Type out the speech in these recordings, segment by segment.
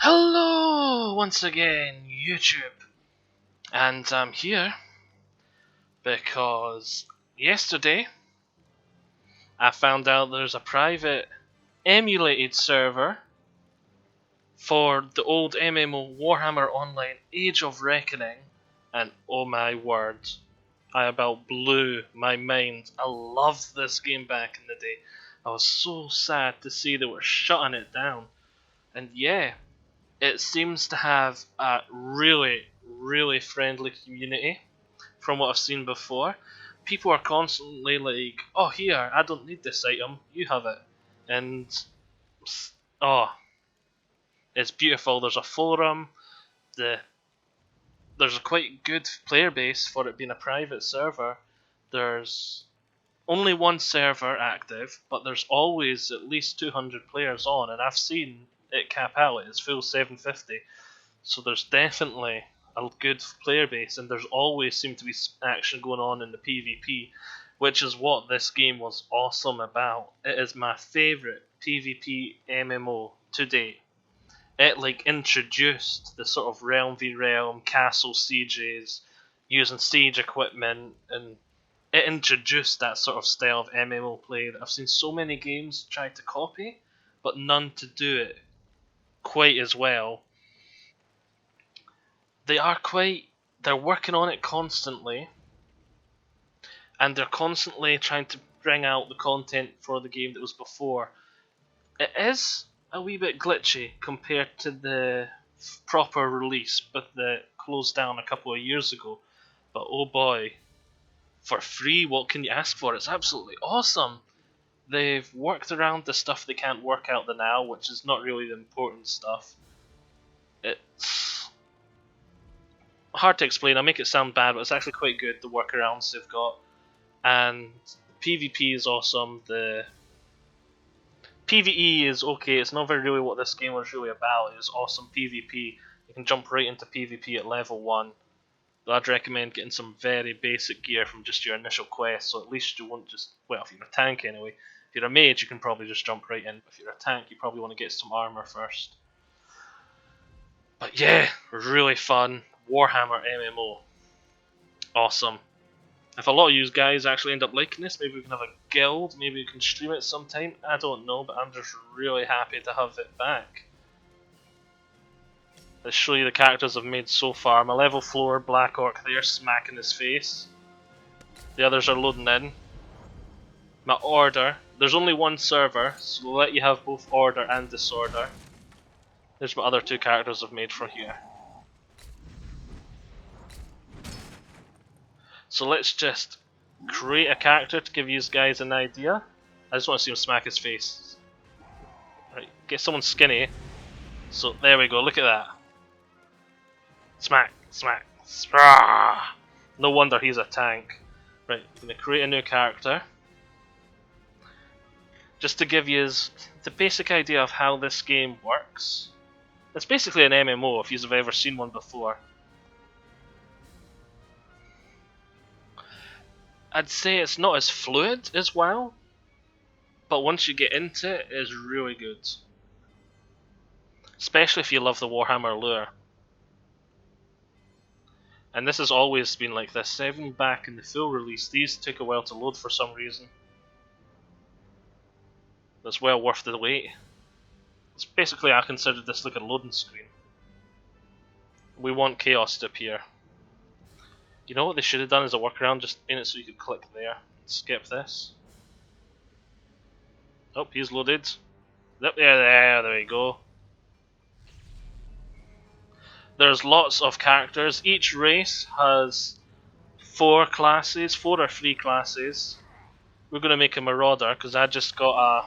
Hello once again, YouTube, and I'm here because yesterday I found out there's a private emulated server for the old MMO Warhammer Online Age of Reckoning, and oh my word, I about blew my mind. I loved this game back in the day. I was so sad to see they were shutting it down, and yeah. It seems to have a really friendly community from what I've seen before. People are constantly like, oh, here, I don't need this item, you have it. And, oh, it's beautiful. There's a forum, the there's a quite good player base for it being a private server. There's only one server active, but there's always at least 200 players on, and I've seen it cap out at its full 750. So there's definitely a good player base, and there's always seemed to be action going on in the PvP, which is what this game was awesome about. It is my favourite PvP MMO to date. It introduced the sort of realm v realm, castle sieges, using siege equipment, and it introduced that sort of style of MMO play that I've seen so many games try to copy, but none to do it quite as well. They're working on it constantly, and they're constantly trying to bring out the content for the game that was before. It is a wee bit glitchy compared to the proper release, but that closed down a couple of years ago. But oh boy, for free, what can you ask for? It's absolutely awesome. They've worked around the stuff they can't work out the now, which is not really the important stuff. It's hard to explain. I'll make it sound bad, but it's actually quite good, the workarounds they've got. And PvP is awesome. The PvE is okay. It's not very really what this game was really about. It's awesome PvP. You can jump right into PvP at level 1. But I'd recommend getting some very basic gear from just your initial quest, so at least you won't just... Well, if you're a tank anyway. If you're a mage, you can probably just jump right in. If you're a tank, you probably want to get some armor first. But yeah, really fun. Warhammer MMO. Awesome. If a lot of you guys actually end up liking this, maybe we can have a guild, maybe we can stream it sometime, I don't know, but I'm just really happy to have it back. Let's show you the characters I've made so far. My level 4 Black Orc there, smacking his face. The others are loading in. My order, there's only one server, so we'll let you have both order and disorder. There's my other 2 characters I've made for here. So let's just create a character to give you guys an idea. I just want to see him smack his face. Right, get someone skinny. So there we go, look at that. Smack, smack, smack. No wonder he's a tank. Right, I'm going to create a new character. Just to give you the basic idea of how this game works. It's basically an MMO if you've ever seen one before. I'd say it's not as fluid as WoW, but once you get into it, it's really good. Especially if you love the Warhammer lore. And this has always been like this, even back in the full release. These took a while to load for some reason. That's well worth the wait. It's basically, I consider this like a loading screen. We want chaos to appear. You know what they should have done as a workaround? Just in it so you could click there. Skip this. Oh, he's loaded. Yep, there we go. There's lots of characters. Each race has 4 classes, 4 or 3 classes. We're going to make a Marauder because I just got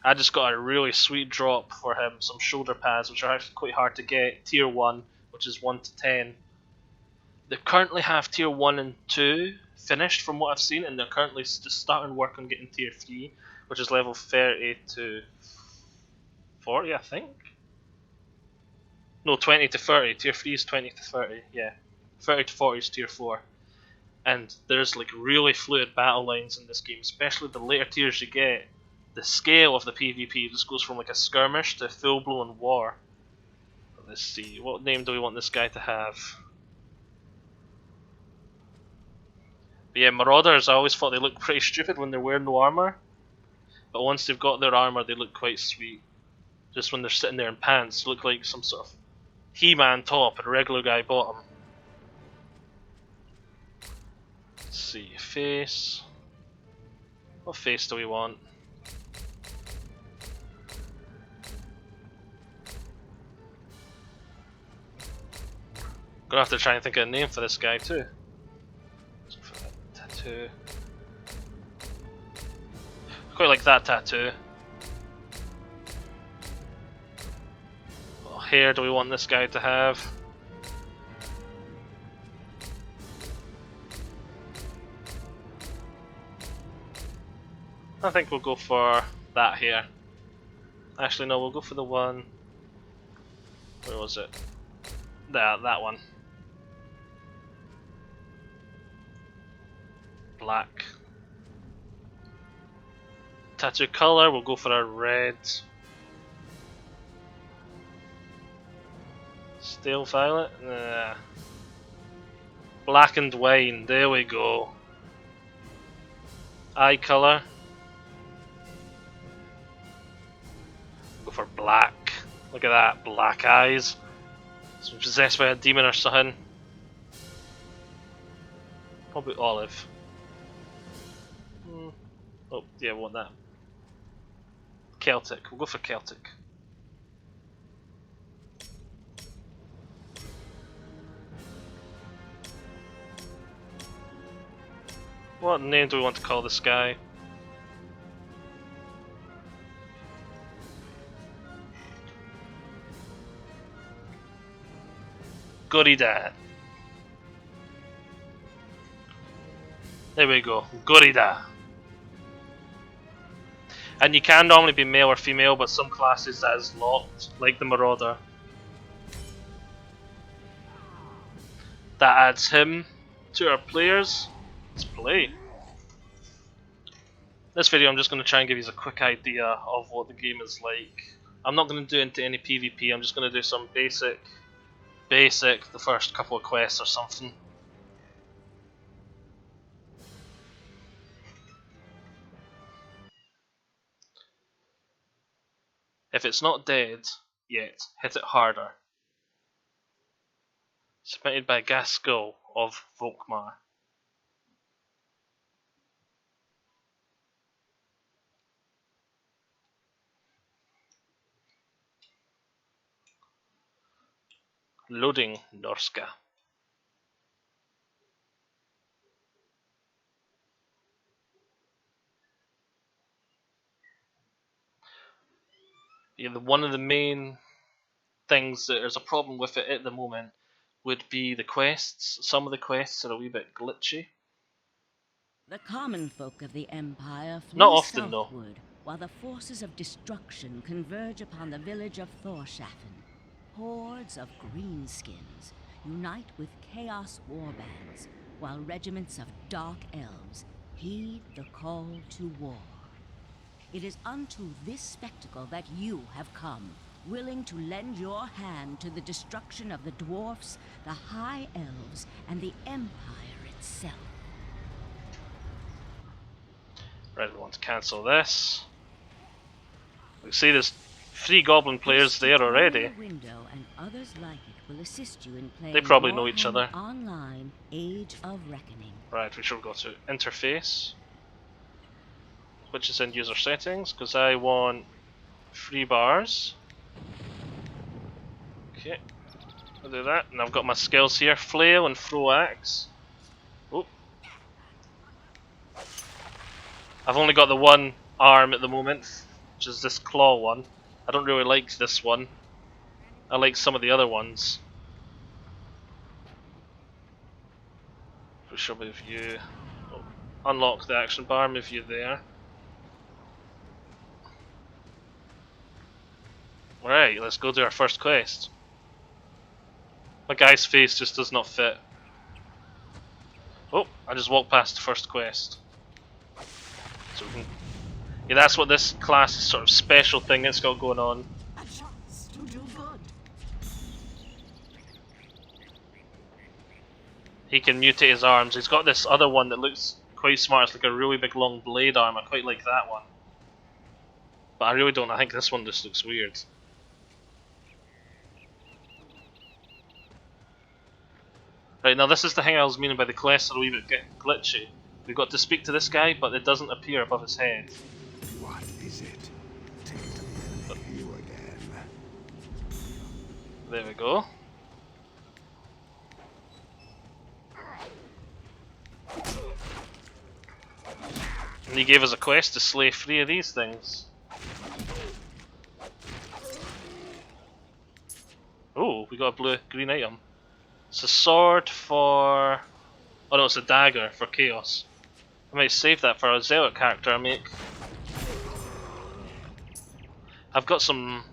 a really sweet drop for him. Some shoulder pads, which are actually quite hard to get. Tier 1, which is 1 to 10. They currently have Tier 1 and 2 finished from what I've seen, and they're currently just starting work on getting Tier 3, which is level 30 to 40, I think? No, 20 to 30. Tier 3 is 20 to 30, yeah. 30 to 40 is Tier 4. And there's really fluid battle lines in this game, especially the later tiers you get. the scale of the PvP just goes from like a skirmish to full-blown war. Let's see, what name do we want this guy to have? But yeah, Marauders, I always thought they looked pretty stupid when they're wearing no armor. But once they've got their armor, they look quite sweet. Just when they're sitting there in pants, they look like some sort of He-Man top and a regular guy bottom. Let's see, face. What face do we want? Gonna have to try and think of a name for this guy too. So for that tattoo. Quite like that tattoo. What hair do we want this guy to have? I think we'll go for that hair. Actually no, we'll go for the one... Where was it? That one. Black. Tattoo color, we'll go for a red. Stale violet? Nah. Blackened wine, there we go. Eye color. Go for black. Look at that, black eyes. It's possessed by a demon or something. Probably olive. Oh, yeah, we want that. Celtic, we'll go for Celtic. What name do we want to call this guy? Goody Dad. There we go, Goody Dad. And you can normally be male or female, but some classes that is locked, like the Marauder. That adds him to our players. Let's play. This video I'm just going to try and give you a quick idea of what the game is like. I'm not going to do into any PvP, I'm just going to do some basic, the first couple of quests or something. If it's not dead yet, hit it harder. Submitted by Gaskell of Volkmar. Loading Norska. Yeah, one of the main things that there's a problem with it at the moment would be the quests. Some of the quests are a wee bit glitchy. The common folk of the Empire flee Not often, southward, while the forces of destruction converge upon the village of Thorshafen. Hordes of greenskins unite with chaos warbands, while regiments of dark elves heed the call to war. It is unto this spectacle that you have come, willing to lend your hand to the destruction of the dwarfs, the high elves, and the Empire itself. Right, we want to cancel this. We see there's 3 goblin players there already. Window and others like it will assist you in playing They probably know each other. Online Age of Reckoning. Right, we should go to interface, which is in user settings, because I want 3 bars. Okay, I'll do that, and I've got my skills here, flail and throw axe. Oh. I've only got the one arm at the moment, which is this claw one. I don't really like this one. I like some of the other ones. We shall move you. Oh, unlock the action bar, move you there. Alright, let's go do our first quest. My guy's face just does not fit. Oh, I just walked past the first quest. So we can Yeah, that's what this class sort of special thing it's got going on. A chance to do good. He can mutate his arms. He's got this other one that looks quite smart. It's like a really big long blade arm. I quite like that one. But I really don't. I think this one just looks weird. Right, now this is the thing I was meaning by the quests are a wee bit glitchy. We've got to speak to this guy, but it doesn't appear above his head. What is it? Take it to the enemy, you again. There we go. And he gave us a quest to slay 3 of these things. Oh, we got a green item. It's a sword for... Oh no, it's a dagger for chaos. I might save that for a zealot character I make. I've got some...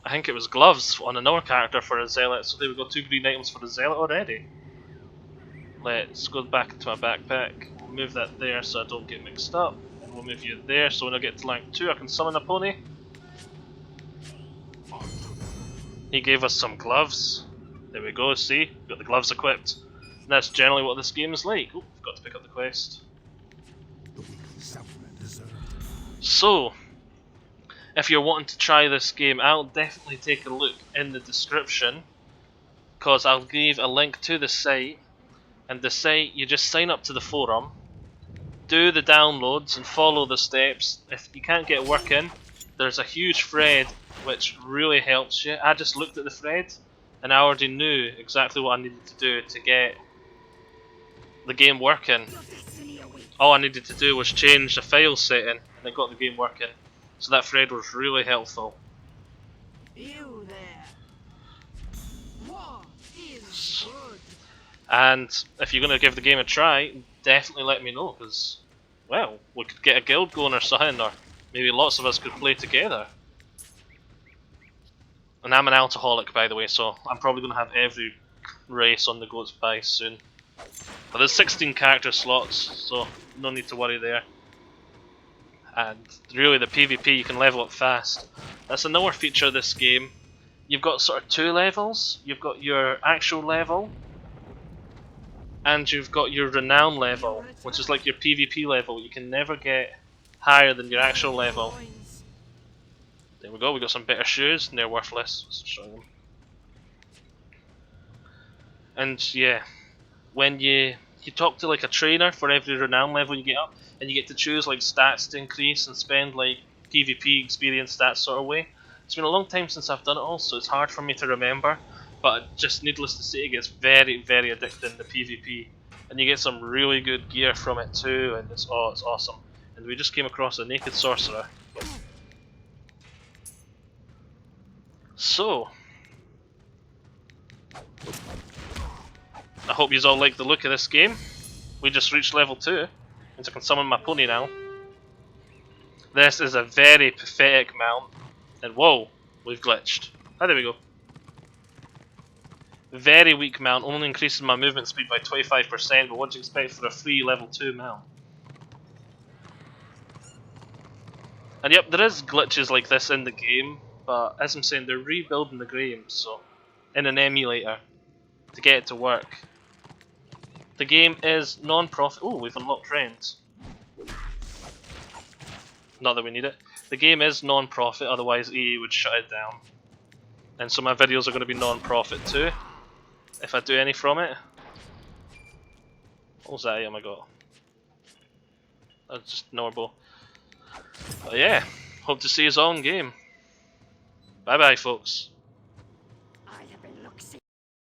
I think it was gloves on another character for a zealot, so there we go, 2 green items for the zealot already. Let's go back into my backpack. We'll move that there so I don't get mixed up. And we'll move you there so when I get to rank 2 I can summon a pony. He gave us some gloves. There we go, see? Got the gloves equipped. And that's generally what this game is like. Oh, I've got to pick up the quest. The weekly supplement deserved. So, if you're wanting to try this game out, definitely take a look in the description, because I'll leave a link to the site. And the site, you just sign up to the forum, do the downloads and follow the steps. If you can't get working, there's a huge thread which really helps you. I just looked at the thread and I already knew exactly what I needed to do to get the game working. All I needed to do was change the file setting and it got the game working. So that thread was really helpful. You there. War is good. And if you're going to give the game a try, definitely let me know, because, well, we could get a guild going or something, or maybe lots of us could play together. And I'm an alcoholic, by the way, so I'm probably going to have every race on the go to buy soon. But there's 16 character slots, so no need to worry there. And really the PvP, you can level up fast. That's another feature of this game. You've got sort of 2 levels. You've got your actual level, and you've got your renown level, which is like your PvP level. You can never get higher than your actual level. There we go, we got some better shoes, and they're worthless. Let's show them. And yeah, when you talk to like a trainer for every renown level you get up, and you get to choose like stats to increase and spend like PvP experience, that sort of way. It's been a long time since I've done it all, so it's hard for me to remember. But just needless to say, it gets very, very addicting to PvP, and you get some really good gear from it too, and it's awesome. And we just came across a naked sorcerer. So, I hope you all like the look of this game. We just reached level 2, and I can summon my pony now. This is a very pathetic mount, and whoa, we've glitched. Ah, there we go. Very weak mount, only increases my movement speed by 25%, but what do you expect for a free level 2 mount? And yep, there is glitches like this in the game, but as I'm saying, they're rebuilding the game, so in an emulator to get it to work. The game is non-profit. Oh, we've unlocked friends. Not that we need it. The game is non-profit, otherwise EA would shut it down. And so my videos are going to be non-profit too, if I do any from it. What was that item I got? That's just normal. But yeah, hope to see you all in game. Bye bye folks.